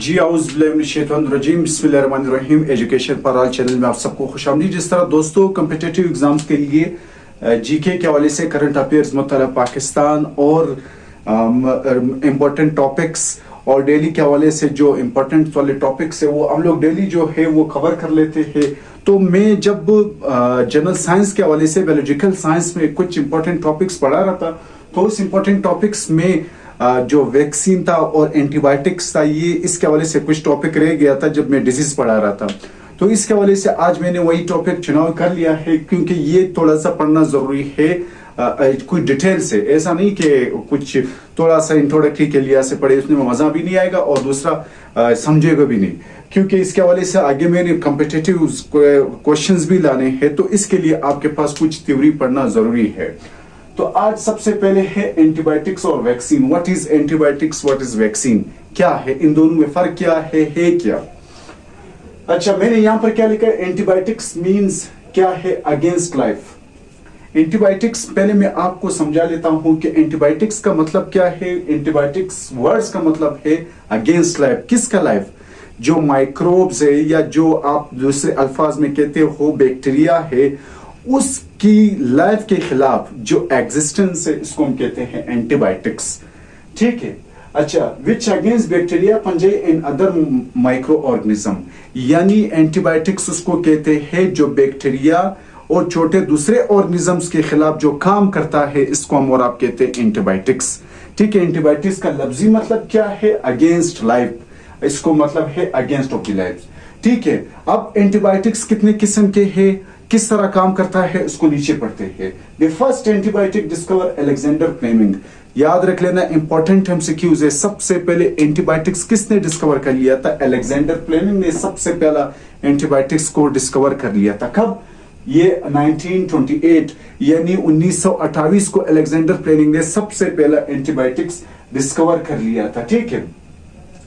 जी आउज़बिल्लाहिमिनश्शैतानिर्रजीम बिस्मिल्लाहिर्रहमानिर्रहीम। एजुकेशन पर all channel में आप सबको खुशामदीद। जिस तरह दोस्तों कम्पिटिटिव एग्जाम्स के लिए जीके के हवाले से करंट अफेयर्स मुतल्लिक़ पाकिस्तान और इम्पोर्टेंट टॉपिक्स और डेली के हवाले से जो इम्पोर्टेंट वाले टॉपिक्स है वो हम लोग डेली जो है वो कवर कर लेते हैं। तो मैं जब जनरल साइंस के हवाले से बायोलॉजिकल साइंस में कुछ इम्पोर्टेंट टॉपिक्स पढ़ा रहा था तो उस इम्पोर्टेंट टॉपिक्स में जो वैक्सीन था और एंटीबायोटिक्स था, ये इसके हवाले से कुछ टॉपिक रह गया था जब मैं डिजीज पढ़ा रहा था। तो इसके हवाले से आज मैंने वही टॉपिक चुनाव कर लिया है क्योंकि ये थोड़ा सा पढ़ना जरूरी है कुछ डिटेल से। ऐसा नहीं कि कुछ थोड़ा सा इंट्रोडक्टरी के लिए से पढ़े, उसमें मजा भी नहीं आएगा और दूसरा समझेगा भी नहीं, क्योंकि इसके हवाले से आगे मैंने कॉम्पिटिटिव क्वेश्चंस भी लाने हैं। तो इसके लिए आपके पास कुछ थ्योरी पढ़ना जरूरी है। तो आज सबसे पहले है एंटीबायोटिक्स और vaccine. What is antibiotics, what is vaccine, क्या है, इन दोनों में फर्क क्या है क्या। अच्छा, मैंने यहां पर क्या लिखा है, एंटीबायोटिक्स मींस क्या है, अगेंस्ट लाइफ। एंटीबायोटिक्स पहले मैं आपको समझा लेता हूं कि एंटीबायोटिक्स का मतलब क्या है। एंटीबायोटिक्स वर्ड्स का मतलब है अगेंस्ट लाइफ। किसका लाइफ, जो माइक्रोब्स है या जो आप दूसरे अल्फाज में कहते हो बैक्टीरिया है, उसकी लाइफ के खिलाफ जो एग्जिस्टेंस है इसको हम कहते हैं एंटीबायोटिक्स। ठीक है। अच्छा, which against bacteria fungi and other microorganism, यानी एंटीबायोटिक्स उसको कहते हैं जो बैक्टीरिया और छोटे दूसरे ऑर्गेनिजम्स के खिलाफ जो काम करता है, इसको हम और आप कहते हैं एंटीबायोटिक्स। ठीक है। एंटीबायोटिक्स का लफ्जी मतलब क्या है, अगेंस्ट लाइफ, इसको मतलब है अगेंस्ट ऑफ द लाइफ। ठीक है। अब एंटीबायोटिक्स कितने किस्म के हैं, किस तरह काम करता है, उसको नीचे पढ़ते हैं। The first antibiotic discover Alexander Fleming. याद रख लेना, इंपॉर्टेंट एमसीक्यूज है। सबसे पहले एंटीबायोटिक्स किसने डिस्कवर कर लिया था, अलेक्जेंडर फ्लेमिंग ने सबसे पहला एंटीबायोटिक्स को डिस्कवर कर लिया था। कब, ये 1928 यानी 1928 को अलेक्जेंडर फ्लेमिंग ने सबसे पहला एंटीबायोटिक्स डिस्कवर कर लिया था। ठीक है।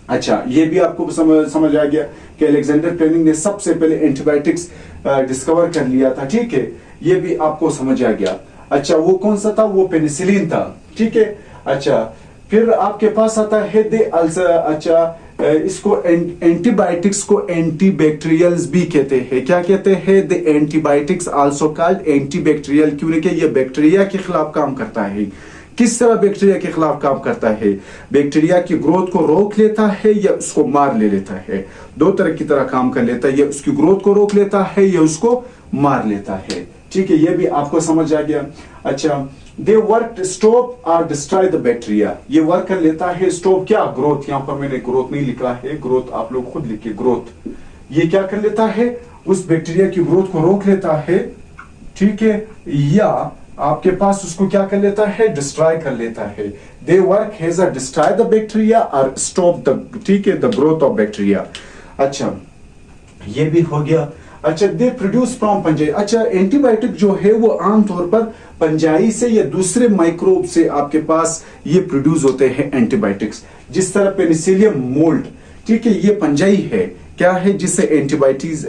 अच्छा, ये भी आपको समझ आ गया कि अलेक्जेंडर फ्लेमिंग ने सबसे पहले एंटीबायोटिक्स डिस्कवर कर लिया था। ठीक है, ये भी आपको समझ आ गया। अच्छा, वो कौन सा था, वो पेनिसिलिन था। ठीक है। अच्छा, फिर आपके पास आता है अच्छा, इसको एंटीबायोटिक्स को एंटीबैक्टीरियल्स भी कहते हैं। क्या कहते हैं, the antibiotics also called antibacterial, क्योंकि ये बैक्टीरिया के खिलाफ काम करता है। किस तरह बैक्टीरिया के खिलाफ काम करता है, बैक्टीरिया की ग्रोथ को रोक लेता है या उसको मार ले लेता है। दो तरह की तरह काम कर लेता है, या उसकी ग्रोथ को रोक लेता है या उसको मार लेता है। ठीक है, ये भी आपको समझ आ गया। अच्छा, दे वर्क स्टॉप और डिस्ट्रॉय द बैक्टीरिया, ये वर्क कर लेता है। स्टॉप क्या, ग्रोथ, यहां पर मैंने ग्रोथ नहीं लिखा है, ग्रोथ आप लोग खुद लिखिए। ग्रोथ ये क्या कर लेता है, उस बैक्टीरिया की ग्रोथ को रोक लेता है। ठीक है, या आपके पास उसको क्या कर लेता है, डिस्ट्रॉय कर लेता है। They work has a destroy the bacteria और स्टॉप द, ठीक है, द ग्रोथ ऑफ बैक्टीरिया। अच्छा, ये भी हो गया। अच्छा, दे प्रोड्यूस फ्रॉम फंजाई। अच्छा, एंटीबायोटिक जो है वो आमतौर पर फंजाई से या दूसरे माइक्रोब से आपके पास ये प्रोड्यूस होते हैं एंटीबायोटिक्स। जिस तरह पेनिसिलियम मोल्ड, ठीक है, ये फंजाई है, क्या है, जिससे एंटीबायोटिक्स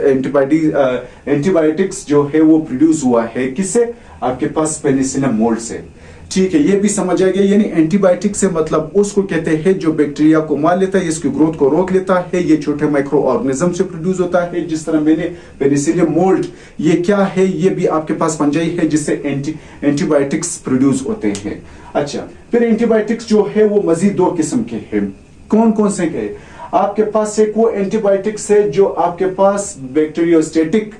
जो है वो प्रोड्यूस हुआ है, किससे, आपके पास पेनिसिलियम मोल्ड से। ठीक है, ये भी समझ आ गया। यानी एंटीबायोटिक से मतलब उसको कहते हैं जो बैक्टीरिया को मार लेता है, इसकी ग्रोथ को रोक लेता है। ये छोटे माइक्रो ऑर्गेनिज्म से प्रोड्यूस होता है, जिस तरह मैंने पेनिसिलियम मोल्ड, ये क्या है, ये भी आपके पास फंजाई है जिससे एंटीबायोटिक्स प्रोड्यूस होते हैं। अच्छा, फिर एंटीबायोटिक्स जो है वो मजीद दो किस्म के हैं। कौन कौन से के, आपके पास एक वो एंटीबायोटिक्स है जो आपके पास बैक्टीरियोस्टेटिक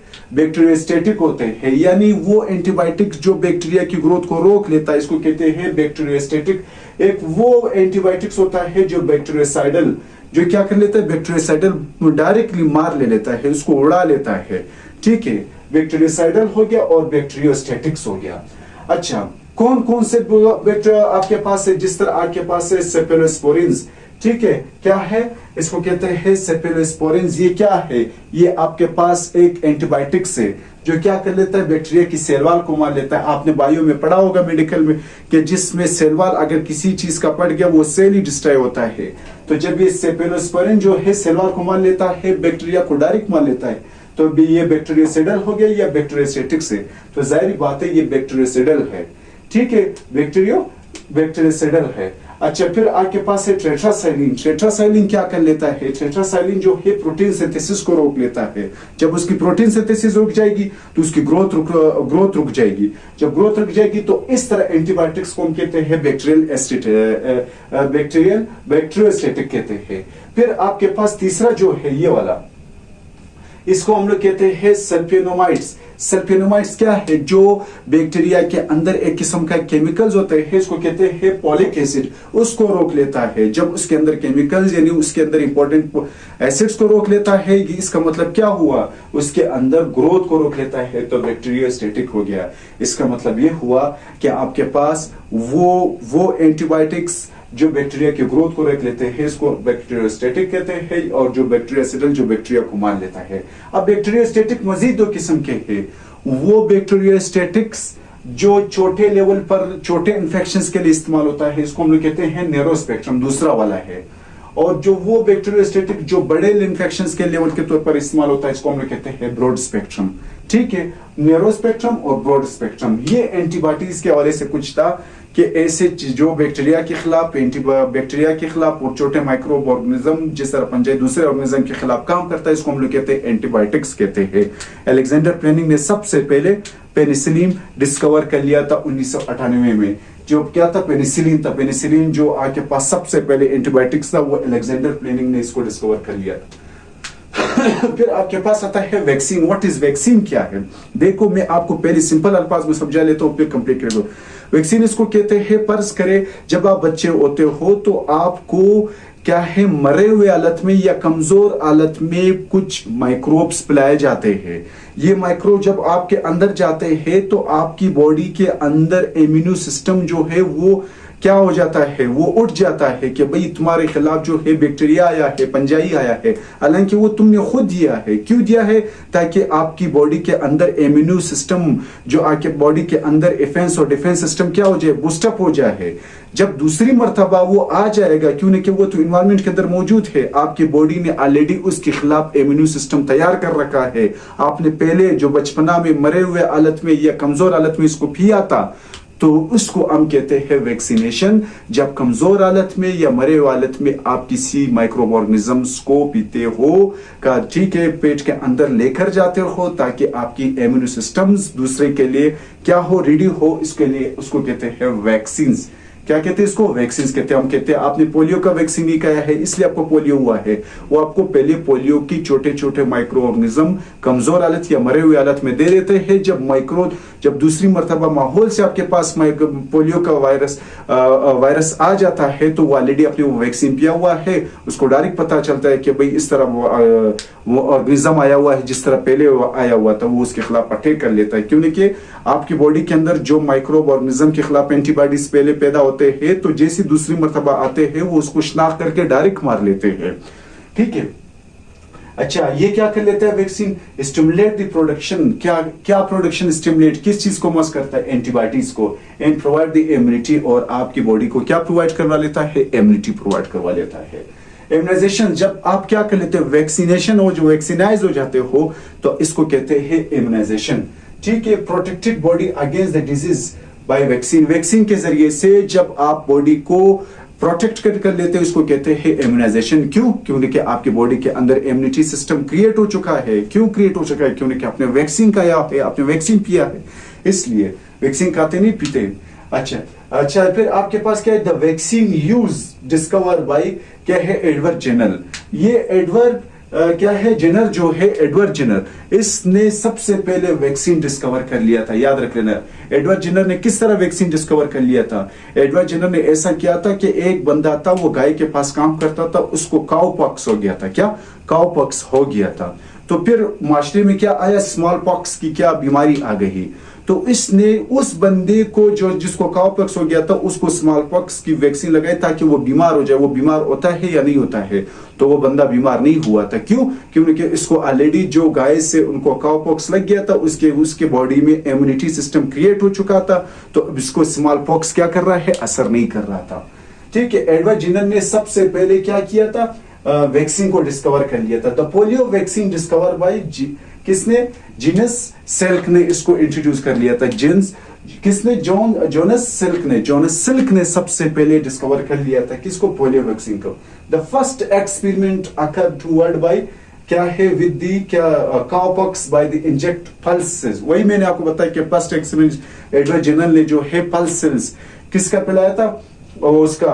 होते हैं, यानी वो एंटीबायोटिक्स जो बैक्टीरिया की ग्रोथ को रोक लेता है, इसको कहते हैं बैक्टीरियोस्टेटिक। एक वो एंटीबायोटिक्स होता है जो बैक्टीरियोसाइडल, जो क्या कर लेता है, बैक्टीरियोसाइडल डायरेक्टली मार ले लेता है, उसको उड़ा लेता है। ठीक है, बैक्टीरियोसाइडल हो गया और बैक्टीरियोस्टेटिक्स हो गया। अच्छा, कौन कौन से बैक्टीरिया आपके पास है, जिस तरह आपके पास है सेफेलोस्पोरिन्स। ठीक है, क्या है, इसको कहते हैं सेफेलोस्पोरिन्स। ये क्या है, ये आपके पास एक एंटीबायोटिक्स है जो क्या कर लेता है, बैक्टीरिया की सेल वॉल को मार लेता है। आपने बायो में पढ़ा होगा मेडिकल में कि जिसमें सेल वॉल अगर किसी चीज का पड़ गया वो सेल ही डिस्ट्रॉय होता है। तो जब ये सेफेलोस्पोरिन जो है सेल वॉल को मार लेता है, बैक्टीरिया को डायरेक्ट मार लेता है, तो भी ये बैक्टीरियोसाइडल हो गया या बैक्टीरियोस्टेटिक्स है। तो जाहिर बात है ये बैक्टीरियोसाइडल है। ठीक है, बैक्टीरियोसाइडल है। अच्छा, फिर आपके पास है टेट्रासाइलिन। टेट्रासाइलिन क्या कर लेता है? टेट्रासाइलिन जो है प्रोटीन सिंथेसिस को रोक लेता है। जब उसकी प्रोटीन सिंथेसिस रुक जाएगी तो उसकी ग्रोथ रुक जाएगी। जब ग्रोथ रुक जाएगी तो इस तरह एंटीबायोटिक्स को हम कहते हैं बैक्टीरियोस्टेटिक कहते हैं। फिर आपके पास तीसरा जो है ये वाला, इसको हम लोग कहते हैं सल्फेनोमाइड्स। सल्फेनोमाइड्स क्या है? जो बैक्टीरिया के अंदर एक किस्म का केमिकल्स होते हैं, इसको कहते हैं पॉलिक एसिड, उसको रोक लेता है। जब उसके अंदर केमिकल्स यानी उसके अंदर इंपॉर्टेंट एसिड्स को रोक लेता है, इसका मतलब क्या हुआ? उसके अंदर ग्रोथ को रोक लेता है, तो बैक्टीरियोस्टेटिक हो गया। इसका मतलब ये हुआ कि आपके पास वो एंटीबायोटिक्स जो बैक्टीरिया की ग्रोथ को रोक लेते हैं, इसको बैक्टीरियोस्टेटिक कहते हैं, और जो बैक्टीरियासिडल जो बैक्टीरिया को मार लेता है। अब बैक्टीरियोस्टेटिक मजीद दो किस्म के हैं। वो बैक्टीरियोस्टेटिक्स जो छोटे लेवल पर छोटे इन्फेक्शंस के लिए इस्तेमाल होता है, इसको हम लोग कहते हैं नैरो स्पेक्ट्रम, दूसरा वाला है। और जो वो बैक्टीरियोस्टेटिक जो बड़े इन्फेक्शंस के लेवल के तौर पर इस्तेमाल होता है, इसको हम लोग कहते हैं ब्रॉड स्पेक्ट्रम। ठीक है, नैरो स्पेक्ट्रम और ब्रॉड स्पेक्ट्रम। ये एंटीबायोटिक्स के हवाले से कुछ था कि ऐसे जो बैक्टीरिया के खिलाफ बैक्टीरिया के खिलाफ और छोटे माइक्रोब ऑर्गेनिज्म जिस तरह पंजाई दूसरे ऑर्गेनिज्म के खिलाफ काम करता है, इसको हम लोग कहते हैं एंटीबायोटिक्स कहते हैं। अलेक्जेंडर फ्लेमिंग ने सबसे पहले पेनिसिलिन डिस्कवर कर लिया था 1998 में। जो क्या था? पेनिसिलिन था। पेनिसिलिन जो आपके पास सबसे पहले एंटीबायोटिक्स था, वो अलेक्जेंडर फ्लेमिंग ने इसको डिस्कवर कर लिया था। फिर आपके पास आता है वैक्सीन। What is vaccine? क्या है? देखो, मैं आपको पहले सिंपल अल्फाज में समझा लेता हूं, फिर कंप्लीट कर दो। वैक्सीन इसको कहते हैं, फर्ज करे जब आप बच्चे होते हो तो आपको क्या है, मरे हुए हालत में या कमजोर हालत में कुछ माइक्रोब्स पिलाए जाते हैं। ये माइक्रोब जब आपके अंदर जाते हैं तो आपकी बॉडी के अंदर इम्यूनो सिस्टम जो है वो क्या हो जाता है? वो उठ जाता है कि भाई तुम्हारे खिलाफ जो है बैक्टीरिया आया है, पंजाई आया है। हालांकि वो तुमने खुद दिया है। क्यों दिया है? ताकि आपकी बॉडी के अंदर इम्यूनो सिस्टम जो आपके बॉडी के अंदर डिफेंस और डिफेंस सिस्टम क्या हो जाए? बूस्टअप हो जाए। जब दूसरी मर्तबा वो आ जाएगा, क्यों नहीं कि वो तो इन्वायरमेंट के अंदर मौजूद है, आपकी बॉडी ने ऑलरेडी उसके खिलाफ इम्यूनो सिस्टम तैयार कर रखा है। आपने पहले जो बचपना में मरे हुए हालत में या कमजोर हालत में इसको पिया था, तो उसको हम कहते हैं वैक्सीनेशन। जब कमजोर हालत में या मरे हुए हालत में आप किसी माइक्रोब ऑर्गेनिजम्स को पीते हो का, ठीक है, पेट के अंदर लेकर जाते हो ताकि आपकी इम्यूनो सिस्टम्स दूसरे के लिए क्या हो? रेडी हो। इसके लिए उसको कहते हैं वैक्सीन। क्या कहते हैं इसको? वैक्सीन कहते हैं। हम कहते हैं आपने पोलियो का वैक्सीन नहीं खाया है इसलिए आपको पोलियो हुआ है। वो आपको पहले पोलियो की छोटे छोटे माइक्रो ऑर्गेनिज्म कमजोर हालत या मरे हुए हालत में दे देते हैं। जब दूसरी मर्तबा माहौल से आपके पास पोलियो का वायरस आ जाता है तो वो ऑलरेडी आपने वो वैक्सीन पिया हुआ है, उसको डायरेक्ट पता चलता है कि भाई इस तरह वो ऑर्गेनिज्म आया हुआ है, जिस तरह पहले आया हुआ था, वो उसके खिलाफ अटैक कर लेता है। क्योंकि आपकी बॉडी के अंदर जो माइक्रोब ऑर्गेनिज्म के खिलाफ एंटीबॉडीज पहले पैदा होते हैं, तो जैसी दूसरी मर्तबा आते हैं वो उसको शनाख्त करके डायरेक्ट मार लेते हैं। ठीक है, अच्छा, ये क्या कर लेता है वैक्सीन? Stimulate the production. क्या प्रोडक्शन स्टिमुलेट किस चीज को मस करता है? एंटीबॉडीज को। एंड प्रोवाइड द इम्यूनिटी, और आपकी बॉडी को क्या प्रोवाइड करवा लेता है? इम्यूनिटी प्रोवाइड करवा लेता है। इम्यूनाइजेशन, जब आप क्या कर लेते हो? वैक्सीनेशन हो, जो वैक्सीनाइज हो जाते हो, तो इसको कहते हैं इम्यूनाइजेशन। ठीक है, protected body against the disease bye vaccine. Vaccine के जरिए से जब आप बॉडी को प्रोटेक्ट कर लेते हैं, इसको कहते हैं इम्यूनाइजेशन। क्यों? क्योंकि आपकी बॉडी के अंदर इम्यूनिटी सिस्टम क्रिएट हो चुका है। क्यों क्रिएट हो चुका है? क्योंकि आपने वैक्सीन खाया है, आपने वैक्सीन पिया है, इसलिए वैक्सीन खाते नहीं पीते। अच्छा, फिर आपके पास क्या है? The vaccine use discover by क्या है? Edward Jenner. ये एडवर्ड क्या है? जेनर जो है, एडवर्ड जेनर, इसने सबसे पहले वैक्सीन डिस्कवर कर लिया था। याद रख लेना, एडवर्ड जेनर ने किस तरह वैक्सीन डिस्कवर कर लिया था? एडवर्ड जेनर ने ऐसा किया था कि एक बंदा था, वो गाय के पास काम करता था, उसको काउ पॉक्स हो गया था। क्या? काउ पॉक्स हो गया था। तो फिर माशरे में क्या आया? स्मॉल पॉक्स की क्या बीमारी आ गई। तो इसने उस बंदे को जिसको काउपॉक्स हो गया था, उसको स्मॉल पॉक्स की वैक्सीन लगाई ताकि वो बीमार हो जाए। वो बीमार होता है या नहीं होता है? तो वो बंदा बीमार नहीं हुआ था। क्यों? क्योंकि इसको ऑलरेडी जो गाय से उनको काउपॉक्स लग गया था, उसके बॉडी में इम्यूनिटी सिस्टम क्रिएट हो चुका था, तो इसको स्मॉल पॉक्स क्या कर रहा है? असर नहीं कर रहा था। ठीक है, एडवर्ड जेनर ने सबसे पहले क्या किया था? वैक्सीन को डिस्कवर कर लिया था। The polio vaccine discover by किसने? जीनस सेल्क ने इसको इंट्रोड्यूस कर लिया था। किसने? जोनस सिल्क ने सबसे पहले डिस्कवर कर लिया था किसको? पोलियो वैक्सीन को। The first experiment occurred toward by क्या है? विद दी क्या cowpox by the inject pulses. वही मैंने आपको बताया कि फर्स्ट एक्सपेरिमेंट एडवर्ड जेनर ने जो है पल्सेस किसका पिलाया था? उसका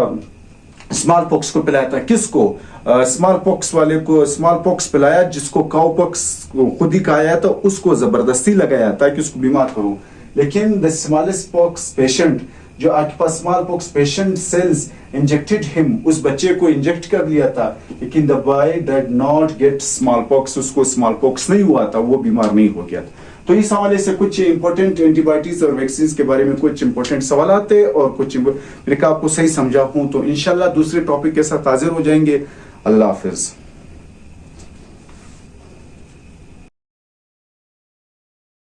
स्मॉल पॉक्स को पिलाया था। किसको? स्मॉल पॉक्स वाले को स्मॉल पॉक्स पिलाया, जिसको काउपॉक्स खुद ही खाया था उसको जबरदस्ती लगाया ताकि उसको बीमार करूं। लेकिन द स्मॉलेस्ट पॉक्स पेशेंट, जो आपके पास smallpox patient cells injected him, उस बच्चे को इंजेक्ट कर लिया था, लेकिन the boy did not get smallpox, उसको स्मॉल पॉक्स नहीं हुआ था, वो बीमार नहीं हो गया। तो इस हवाले से कुछ इंपॉर्टेंट एंटीबायोटिक्स और वैक्सीन के बारे में कुछ इंपॉर्टेंट सवाल आते हैं और कुछ मैंने कहा आपको सही समझा हूं तो इंशाल्लाह दूसरे टॉपिक के साथ हाजिर हो जाएंगे। अल्लाह हाफिज।